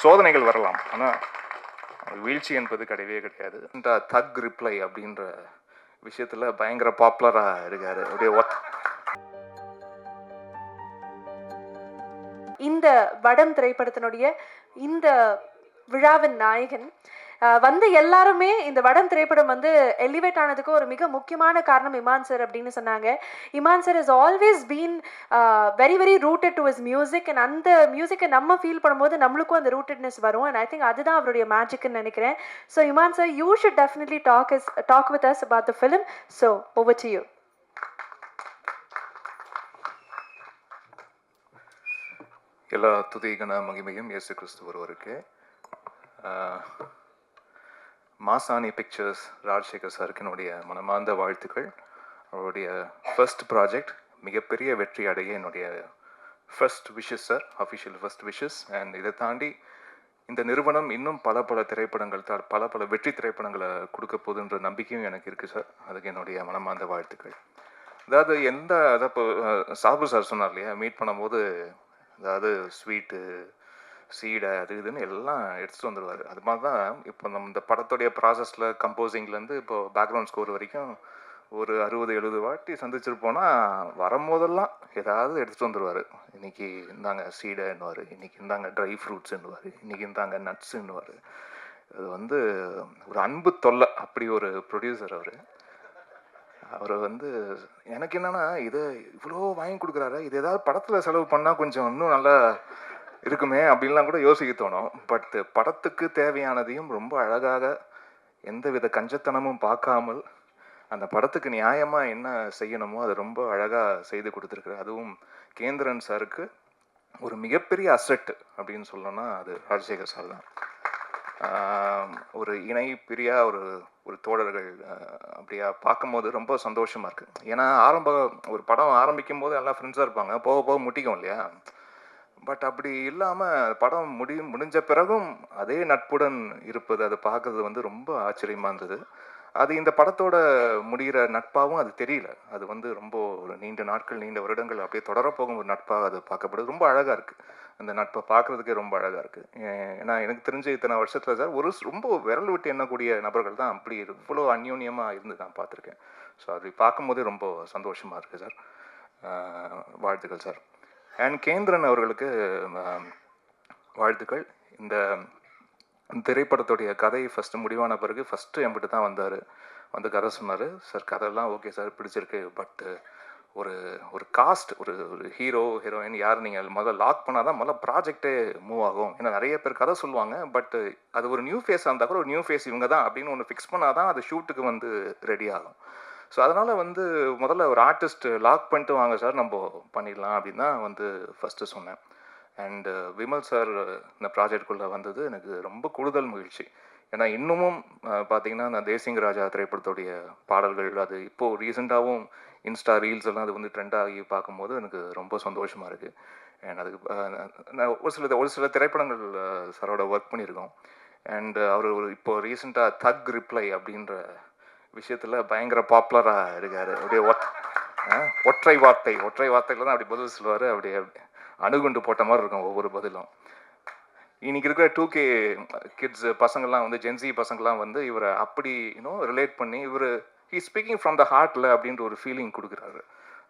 சோதனைகள் வரலாம், ஆனால் வீழ்ச்சி என்பது கிடையவே கிடையாது. இந்த தக் ரிப்ளை அப்படின்ற விஷயத்தில் பயங்கர பாப்புலராக இருக்கார். அப்படியே இந்த வடம் திரைப்படத்தினுடைய இந்த விழாவின் நாயகன் வந்து எல்லாருமே இந்த வடம் திரைப்படம் வந்து எலிவேட் ஆனதுக்கு ஒரு மிக முக்கியமான காரணம் இமான் சார் அப்படின்னு சொன்னாங்க. Imman sir is always been very very rooted to his music. And அந்த மியூசிக்கை நம்ம ஃபீல் பண்ணும்போது நம்மளுக்கும் அந்த ரூட்டட்னஸ் வரும். அண்ட் ஐ திங்க் அதுதான் அவருடைய மேஜிக்னு நினைக்கிறேன். So Imman sir, you should definitely talk with us about the film. So over to you. எல்லா துதிகன மகிமையும் இயேசு கிறிஸ்து ஒருவருக்கு. மாசாணி பிக்சர்ஸ் ராஜசேகர் சாருக்கு என்னுடைய மனமார்ந்த வாழ்த்துக்கள். அவருடைய ஃபர்ஸ்ட் ப்ராஜெக்ட் மிகப்பெரிய வெற்றி அடைய என்னுடைய first wishes sir, official first wishes. And இதை தாண்டி இந்த நிறுவனம் இன்னும் பல திரைப்படங்கள் பல வெற்றி திரைப்படங்களை கொடுக்க போகுதுன்ற நம்பிக்கையும் எனக்கு இருக்குது சார். அதுக்கு என்னுடைய மனமார்ந்த வாழ்த்துக்கள். அதாவது அதாவது இப்போ சாபு சார் சொன்னார் இல்லையா, மீட் பண்ணும்போது அதாவது ஸ்வீட்டு சீடை அது இதுன்னு எல்லாம் எடுத்துகிட்டு வந்துடுவார். அது மாதிரி தான் இப்போ நம்ம இந்த படத்துடைய ப்ராசஸில் கம்போசிங்லேருந்து இப்போ பேக்ரவுண்ட் ஸ்கோர் வரைக்கும் ஒரு 60-70 வாட்டி சந்திச்சிருப்போன்னா வரும்போதெல்லாம் ஏதாவது எடுத்துகிட்டு வந்துடுவார். இன்றைக்கி இந்தாங்க சீடைன்னுவார், இன்றைக்கி இந்தாங்க ட்ரை ஃப்ரூட்ஸுன்னுவார், இன்றைக்கி இந்தாங்க நட்ஸுன்னுவார். அது வந்து ஒரு அன்பு தொல்லை. அப்படி ஒரு ப்ரொடியூசர் அவர் வந்து எனக்கு என்னென்னா, இதை இவ்வளோ வாங்கி கொடுக்குறாரு, இது ஏதாவது படத்தில் செலவு பண்ணால் கொஞ்சம் இன்னும் நல்லா இருக்குமே அப்படின்லாம் கூட யோசிக்க தோணும். பட் படத்துக்கு தேவையானதையும் ரொம்ப அழகாக எந்தவித கஞ்சத்தனமும் பார்க்காமல் அந்த படத்துக்கு நியாயமாக என்ன செய்யணுமோ அதை ரொம்ப அழகாக செய்து கொடுத்துருக்குறாரு. அதுவும் கேந்திரன் சாருக்கு ஒரு மிகப்பெரிய அசெட் அப்படின்னு சொல்லணும்னா அது ராஜசேகர் சார் தான். ஒரு இணை பிரியா ஒரு தோழர்கள் அப்படியா பார்க்கும்போது ரொம்ப சந்தோஷமாக இருக்குது. ஏன்னா ஒரு படம் ஆரம்பிக்கும் போது எல்லாம் ஃப்ரெண்ட்ஸாக இருப்பாங்க, போக போக முட்டிக்கும் இல்லையா. பட் அப்படி இல்லாமல் படம் முடிஞ்ச பிறகும் அதே நட்புடன் இருப்பது, அதை பார்க்கறது வந்து ரொம்ப ஆச்சரியமாக இருந்தது. அது இந்த படத்தோட முடிகிற நட்பாகவும் அது தெரியல. அது வந்து ரொம்ப ஒரு நீண்ட நாட்கள், நீண்ட வருடங்கள் அப்படியே தொடரப்போகும் ஒரு நட்பாக அது பார்க்கப்படுது. ரொம்ப அழகாக இருக்குது. அந்த நட்பை பார்க்குறதுக்கே ரொம்ப அழகாக இருக்குது. ஏன்னா எனக்கு தெரிஞ்ச இத்தனை வருஷத்தில் சார் ரொம்ப விரல் விட்டு எண்ணக்கூடிய நபர்கள் தான் அப்படி இவ்வளோ அந்யோன்யமாக இருந்து நான் பார்த்துருக்கேன். ஸோ அது பார்க்கும்போதே ரொம்ப சந்தோஷமாக இருக்குது சார். வாழ்த்துக்கள் சார். அண்ட் கேந்திரன் அவர்களுக்கு வாழ்த்துக்கள். இந்த திரைப்படத்துடைய கதை ஃபஸ்ட்டு முடிவான பிறகு ஃபஸ்ட்டு என்கிட்ட தான் வந்து கதை சொன்னார். சார் கதையெல்லாம் ஓகே சார், பிடிச்சிருக்கு. பட்டு ஒரு காஸ்ட், ஒரு ஹீரோயின் யார் நீங்கள் முதல்ல லாக் பண்ணால் தான் முதல்ல ப்ராஜெக்டே மூவ் ஆகும். ஏன்னா நிறைய பேர் கதை சொல்லுவாங்க, பட் அது ஒரு நியூ ஃபேஸாக இருந்தால் கூட ஒரு நியூ ஃபேஸ் இவங்க தான் அப்படின்னு ஒன்று ஃபிக்ஸ் பண்ணால் தான் அது ஷூட்டுக்கு வந்து ரெடி ஆகும். ஸோ அதனால் வந்து முதல்ல ஒரு ஆர்டிஸ்ட் லாக் பண்ணிட்டு வாங்க சார், நம்ம பண்ணிடலாம் அப்படின்னு தான் வந்து ஃபஸ்ட்டு சொன்னேன். அண்டு விமல் சார் இந்த ப்ராஜெக்டுக்குள்ளே வந்தது எனக்கு ரொம்ப கூடுதல் மகிழ்ச்சி. ஏன்னா இன்னமும் பார்த்தீங்கன்னா நான் தேசிங்க ராஜா திரைப்படத்துடைய பாடல்கள் அது இப்போது ரீசெண்டாகவும் இன்ஸ்டா ரீல்ஸ் எல்லாம் அது வந்து ட்ரெண்டாகி பார்க்கும்போது எனக்கு ரொம்ப சந்தோஷமாக இருக்குது. அண்ட் அதுக்கு நான் ஒரு சில திரைப்படங்கள் சாரோட ஒர்க் பண்ணியிருக்கோம். அண்டு அவர் இப்போது ரீசெண்டாக தக் ரிப்ளை அப்படின்ற விஷயத்தில் பயங்கர பாப்புலராக இருக்கார். அப்படியே ஒற்றை வார்த்தையில் தான் அப்படி பதில் சொல்லுவார். அப்படியே அணுகுண்டு போட்ட மாதிரி இருக்கும் ஒவ்வொரு பதிலும். இன்னைக்கு இருக்கிற 2K கிட்ஸ் பசங்கள்லாம் வந்து ஜென்சி பசங்கள்லாம் வந்து இவரை அப்படி ரிலேட் பண்ணி ஹீ ஸ்பீக்கிங் ஃப்ரம் த ஹார்ட்டில் அப்படின்ற ஒரு ஃபீலிங் கொடுக்குறாரு.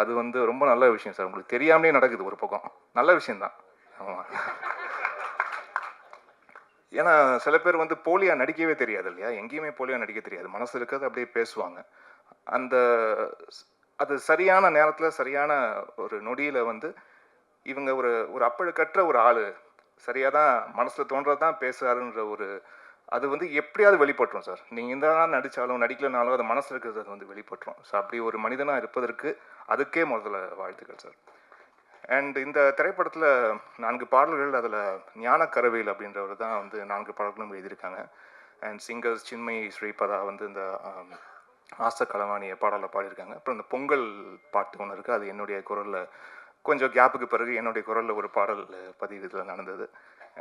அது வந்து ரொம்ப நல்ல விஷயம் சார். உங்களுக்கு தெரியாமலே நடக்குது ஒரு பக்கம், நல்ல விஷயந்தான். ஆமாம். ஏன்னா சில பேர் வந்து போலியாக நடிக்கவே தெரியாது இல்லையா, எங்கேயுமே போலியாக நடிக்க தெரியாது, மனசு இருக்கிறது அப்படியே பேசுவாங்க. அது சரியான நேரத்தில் சரியான ஒரு நொடியில் வந்து இவங்க ஒரு அப்பழுக்கற்ற ஒரு ஆள் சரியாக தான் மனசில் தோன்றது தான் பேசுகிறாருன்ற அது வந்து எப்படியாவது வெளிப்பட்டுரும் சார். நீங்கள் இந்த நாள் நடித்தாலும் நடிக்கலனாலும் அது மனசில் இருக்கிறது அது வந்து வெளிப்பட்டுரும். ஸோ அப்படி ஒரு மனிதனாக இருப்பதற்கு அதுக்கே முதல்ல வாழ்த்துக்கள் சார். அண்ட் இந்த திரைப்படத்தில் 4 பாடல்கள், அதில் ஞானக்கரவேல் அப்படின்றவர் தான் வந்து 4 பாடல்களும் எழுதியிருக்காங்க. அண்ட் சிங்கர்ஸ் சின்மயி ஸ்ரீபதா வந்து இந்த ஆசை களவாணிய பாடலை பாடியிருக்காங்க. அப்புறம் இந்த பொங்கல் பாட்டு ஒன்று இருக்குது, அது என்னுடைய குரலில் கொஞ்சம் கேப்புக்கு பிறகு என்னுடைய குரலில் ஒரு பாடல் பதிவு இதில் நடந்தது.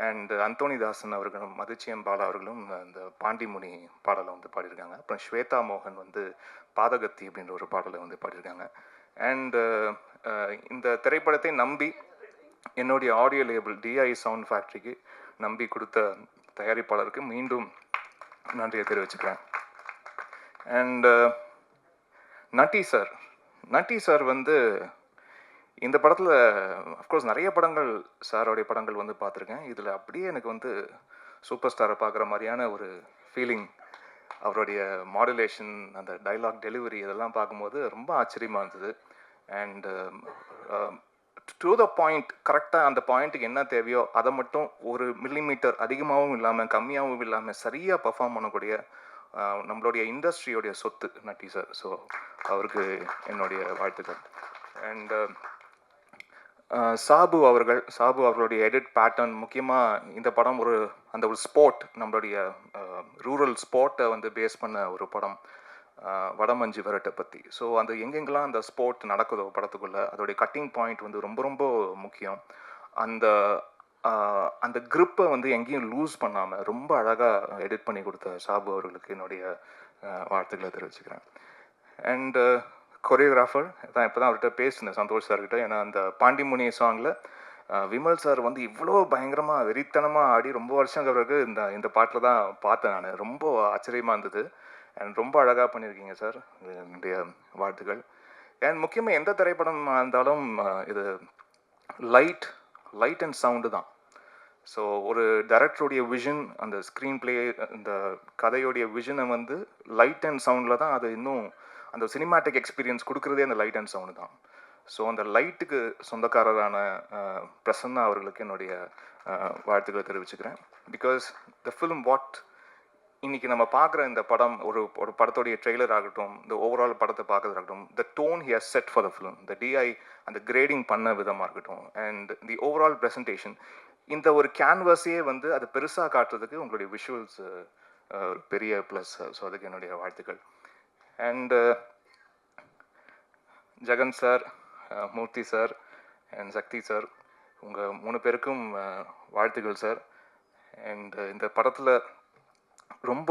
அண்ட் அந்தோணிதாசன் அவர்களும் மதிச்சியம் பாலா அவர்களும் இந்த பாண்டிமுனி பாடலை வந்து பாடியிருக்காங்க. அப்புறம் ஸ்வேதா மோகன் வந்து பாதகத்தி அப்படின்ற ஒரு பாடலை வந்து பாடியிருக்காங்க. அண்டு இந்த திரைப்படத்தை நம்பி என்னுடைய ஆடியோ லேபிள் DI சவுண்ட் ஃபேக்ட்ரிக்கு நம்பி கொடுத்த தயாரிப்பாளருக்கு மீண்டும் நன்றியை தெரிவிச்சுக்கிறேன். அண்ட் நட்டி சார் வந்து இந்த படத்தில் அஃப்கோர்ஸ் நிறைய படங்கள் சாரோடைய படங்கள் வந்து பார்த்துருக்கேன். இதில் அப்படியே எனக்கு வந்து சூப்பர் ஸ்டாரை பார்க்குற மாதிரியான ஒரு ஃபீலிங். அவருடைய மாடுலேஷன், அந்த டைலாக் டெலிவரி இதெல்லாம் பார்க்கும்போது ரொம்ப ஆச்சரியமாக இருந்தது. அண்ட் டு த பாயிண்ட், கரெக்டாக அந்த பாயிண்ட்டுக்கு என்ன தேவையோ அதை மட்டும் ஒரு மில்லிமீட்டர் அதிகமாகவும் இல்லாமல் கம்மியாகவும் இல்லாமல் சரியாக பர்ஃபார்ம் பண்ணக்கூடிய நம்மளுடைய இண்டஸ்ட்ரியோடைய சொத்து நட்டி சார். ஸோ அவருக்கு என்னுடைய வாழ்த்துக்கள். அண்ட் சாபு அவர்களுடைய எடிட் பேட்டர்ன், முக்கியமாக இந்த படம் அந்த ஒரு ஸ்போர்ட், நம்மளுடைய ரூரல் ஸ்போர்ட்டை வந்து பேஸ் பண்ண ஒரு படம், வடமஞ்சு விரட்டை பற்றி. ஸோ அந்த எங்கெங்கெல்லாம் அந்த ஸ்போர்ட் நடக்குதோ படத்துக்குள்ளே அதோடைய கட்டிங் பாயிண்ட் வந்து ரொம்ப ரொம்ப முக்கியம். அந்த grip-ஐ வந்து எங்கேயும் லூஸ் பண்ணாமல் ரொம்ப அழகாக எடிட் பண்ணி கொடுத்த சாபு அவர்களுக்கு என்னுடைய வாழ்த்துக்களை தெரிவிச்சுக்கிறேன். அண்டு கொரியோகிராஃபர் தான் இப்போ தான் அவர்கிட்ட பேசினேன் சந்தோஷ் சார்கிட்ட. ஏன்னா அந்த பாண்டிமுனி சாங்கில் விமல் சார் வந்து இவ்வளோ பயங்கரமாக வெறித்தனமாக ஆடி ரொம்ப வருஷம் பிறகு இந்த பாட்டில் தான் பார்த்தேன் நான். ரொம்ப ஆச்சரியமாக இருந்தது. அண்ட் ரொம்ப அழகாக பண்ணியிருக்கீங்க சார், என்னுடைய வாழ்த்துக்கள். அண்ட் முக்கியமாக எந்த திரைப்படம் இருந்தாலும் இது லைட் அண்ட் சவுண்டு தான். ஸோ ஒரு டைரக்டருடைய விஷன், அந்த ஸ்க்ரீன் பிளே, இந்த கதையோடைய விஷனை வந்து லைட் அண்ட் சவுண்டில் தான் அது இன்னும் அந்த சினிமாட்டிக் எக்ஸ்பீரியன்ஸ் கொடுக்குறதே அந்த லைட் அண்ட் சவுண்டு தான். ஸோ அந்த லைட்டுக்கு சொந்தக்காரரான பிரசன்னா அவர்களுக்கு என்னுடைய வாழ்த்துக்களை தெரிவிச்சுக்கிறேன். பிகாஸ் த ஃபிலிம் இன்னைக்கு நம்ம பார்க்குற இந்த படம், ஒரு படத்தோடைய ட்ரெய்லர் ஆகட்டும், இந்த ஓவரால் படத்தை பார்க்கறதாகட்டும், the tone he has set for the film, the DI அந்த கிரேடிங் பண்ண விதமாக இருக்கட்டும், அண்ட் தி ஓவரால் ப்ரெசன்டேஷன், இந்த ஒரு கேன்வஸையே வந்து அது பெருசாக காட்டுறதுக்கு உங்களுடைய விஷுவல்ஸ் பெரிய ப்ளஸ். ஸோ அதுக்கு என்னுடைய வாழ்த்துக்கள். And Jegan sir, Murthy sir and Sakthi sir, உங்கள் 3 பேருக்கும் வாழ்த்துக்கள் சார். அண்ட் இந்த படத்தில் ரொம்ப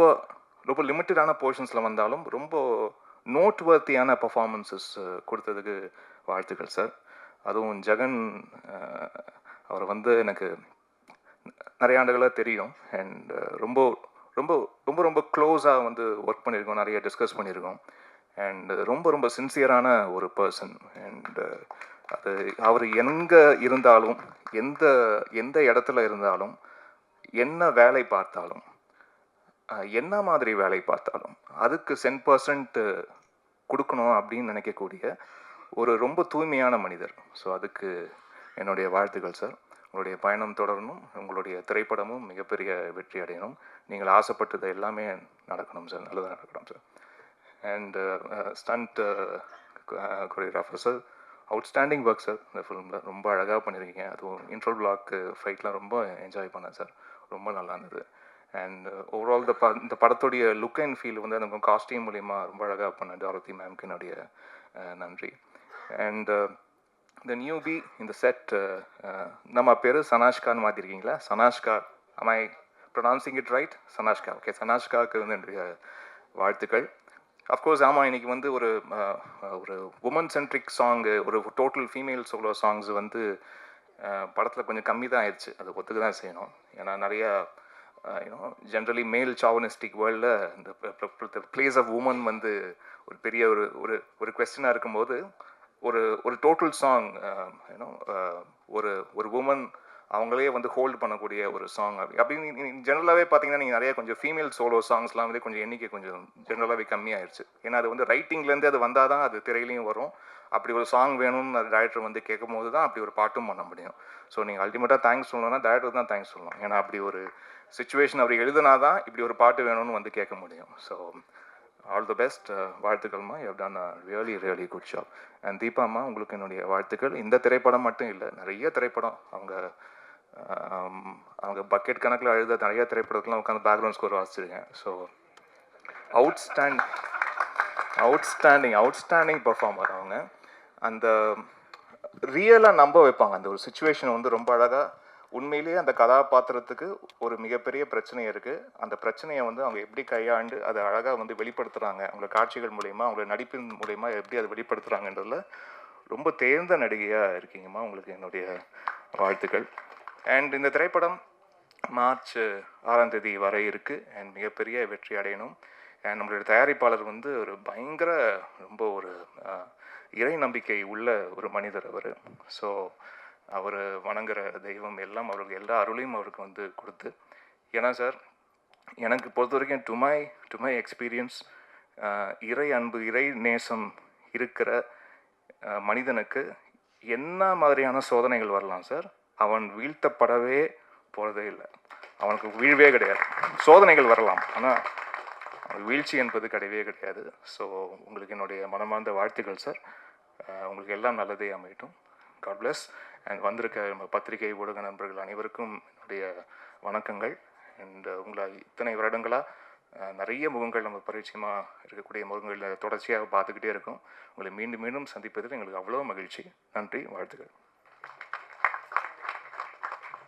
ரொம்ப லிமிட்டடான போர்ஷன்ஸில் வந்தாலும் ரொம்ப நோட்வர்த்தியான பர்ஃபார்மன்ஸஸ் கொடுத்ததுக்கு வாழ்த்துக்கள் சார். அதுவும் ஜெகன் அவரை வந்து எனக்கு நிறைய ஆண்டுகளாக தெரியும். அண்ட் ரொம்ப ரொம்ப ரொம்ப ரொம்ப க்ளோஸாக வந்து ஒர்க் பண்ணியிருக்கோம், நிறைய டிஸ்கஸ் பண்ணியிருக்கோம். அண்ட் ரொம்ப ரொம்ப சின்சியரான ஒரு பர்சன். அண்ட் அது அவர் எங்கே இருந்தாலும், எந்த இடத்துல இருந்தாலும், என்ன வேலை பார்த்தாலும், என்ன மாதிரி வேலை பார்த்தாலும் அதுக்கு 100% கொடுக்கணும் அப்படின்னு நினைக்கக்கூடிய ஒரு ரொம்ப தூய்மையான மனிதர். ஸோ அதுக்கு என்னுடைய வாழ்த்துக்கள் சார். உங்களுடைய பயணம் தொடரணும், உங்களுடைய திரைப்படமும் மிகப்பெரிய வெற்றி அடையணும். நீங்கள் ஆசைப்பட்டது எல்லாமே நடக்கணும் சார், நல்லதாக நடக்கணும் sir. And stunt choreographer sir, outstanding work sir. இந்த ஃபிலிமில் ரொம்ப அழகாக பண்ணியிருக்கீங்க. அதுவும் இன்ட்ரோ பிளாக் ஃபைட்லாம் ரொம்ப என்ஜாய் பண்ணேன் சார், ரொம்ப நல்லா இருந்தது. அண்ட் ஓவரால் இந்த படத்துடைய லுக் அண்ட் ஃபீல் வந்து அந்த காஸ்டியூம் மூலிமா ரொம்ப அழகாக பண்ண டாரதி மேம்க்கு என்னுடைய நன்றி. அண்ட் இந்த நியூபி, இந்த செட், நம்ம பேர் சனாஷ்கான்னு மாற்றிருக்கீங்களா? Sanashka, am I pronouncing it right? Sanashka, okay. சனாஷ்காவுக்கு வந்து என்னுடைய வாழ்த்துக்கள். அஃப்கோர்ஸ் ஆமாம், இன்றைக்கி வந்து ஒரு உமன் சென்ட்ரிக் சாங்கு, ஒரு டோட்டல் ஃபீமேல் சோலோ சாங்ஸ் வந்து படத்தில் கொஞ்சம் கம்மி தான் ஆயிடுச்சு. அது ஒத்துக்க தான் செய்யணும். ஏன்னா நிறையா ஜென்ரலி மேல் சாவனிஸ்டிக் வேர்ல்டில் இந்த பிளேஸ் ஆஃப் உமன் வந்து ஒரு பெரிய ஒரு கொஸ்டினாக இருக்கும்போது ஒரு டோட்டல் சாங் ஒரு உமன் அவங்களே வந்து ஹோல்டு பண்ணக்கூடிய ஒரு சாங் அப்படின்னு ஜென்ரலாகவே பார்த்தீங்கன்னா நீங்கள் நிறைய கொஞ்சம் ஃபீமேல் சோலோ சாங்ஸ்லாம் வந்து கொஞ்சம் எண்ணிக்கை கொஞ்சம் ஜென்ரலாகவே கம்மியாகிடுச்சு. ஏன்னா அது வந்து ரைட்டிங்லேருந்து அது வந்தால் தான் அது திரையிலையும் வரும். அப்படி ஒரு சாங் வேணும்னு அந்த டைரக்டர் வந்து கேட்கும் போது தான் அப்படி ஒரு பாட்டும் பண்ண முடியும். ஸோ நீங்கள் அல்டிமேட்டாக தேங்க்ஸ் சொல்லணும்னா டைரக்டர் தான் தேங்க்ஸ் சொல்லணும். ஏன்னா அப்படி ஒரு சுச்சுவேஷன் அவர் எழுதினா தான் இப்படி ஒரு பாட்டு வேணும்னு வந்து கேட்க முடியும். ஸோ ஆல் தி பெஸ்ட், வாழ்த்துக்கள்மா. You have done a really good job. And தீபாம்மா, உங்களுக்கு என்னுடைய வாழ்த்துக்கள். இந்த திரைப்படம் மட்டும் இல்லை, நிறைய திரைப்படம் அவங்க பக்கெட் கணக்கில் எழுத நிறைய திரைப்படத்துலாம் உட்காந்து பேக்ரவுண்ட் ஸ்கோர் வாசிச்சிருக்கேன். ஸோ அவுட்ஸ்டாண்டிங் பர்ஃபார்மர் அவங்க. அந்த ரியலாக நம்ப வைப்பாங்க. அந்த ஒரு சுச்சுவேஷன் வந்து ரொம்ப அழகாக, உண்மையிலேயே அந்த கதாபாத்திரத்துக்கு ஒரு மிகப்பெரிய பிரச்சனை இருக்குது. அந்த பிரச்சனையை வந்து அவங்க எப்படி கையாண்டு அதை அழகாக வந்து வெளிப்படுத்துகிறாங்க, அவங்க காட்சிகள் மூலயமா, அவங்களோட நடிப்பின் மூலயமா எப்படி அதை வெளிப்படுத்துகிறாங்கன்றதுல ரொம்ப தேர்ந்த நடிகையாக இருக்கீங்கம்மா. உங்களுக்கு என்னுடைய வாழ்த்துக்கள். அண்ட் இந்த திரைப்படம் மார்ச் 6ஆம் தேதி வர இருக்குது அண்ட் மிகப்பெரிய வெற்றி அடையணும். அண்ட் நம்மளுடைய தயாரிப்பாளர் வந்து ஒரு பயங்கர ரொம்ப ஒரு இறை நம்பிக்கை உள்ள ஒரு மனிதர் அவர். ஸோ அவர் வணங்குற தெய்வம் எல்லாம் அவருக்கு எல்லா அருளையும் அவருக்கு வந்து கொடுத்து, ஏன்னா சார் எனக்கு பொறுத்த வரைக்கும் டு மை எக்ஸ்பீரியன்ஸ் இறை அன்பு இறை நேசம் இருக்கிற மனிதனுக்கு என்ன மாதிரியான சோதனைகள் வரலாம் சார், அவன் வீழ்த்தப்படவே போகிறதே இல்லை. அவனுக்கு வீழ்வே கிடையாது. சோதனைகள் வரலாம், ஆனால் வீழ்ச்சி என்பது கிடையவே கிடையாது. ஸோ உங்களுக்கு என்னுடைய மனமார்ந்த வாழ்த்துக்கள் சார். உங்களுக்கு எல்லாம் நல்லதே அமையட்டும். God plus. அண்ட் வந்திருக்க நம்ம பத்திரிகை ஊடக நண்பர்கள் அனைவருக்கும் என்னுடைய வணக்கங்கள். அண்ட் உங்களை இத்தனை வருடங்களாக நிறைய முகங்கள் நம்ம பரிச்சயமாக இருக்கக்கூடிய முகங்கள் தொடர்ச்சியாக பார்த்துக்கிட்டே இருக்கோம். உங்களை மீண்டும் மீண்டும் சந்திப்பதில் எங்களுக்கு அவ்வளோ மகிழ்ச்சி. நன்றி, வாழ்த்துக்கள்.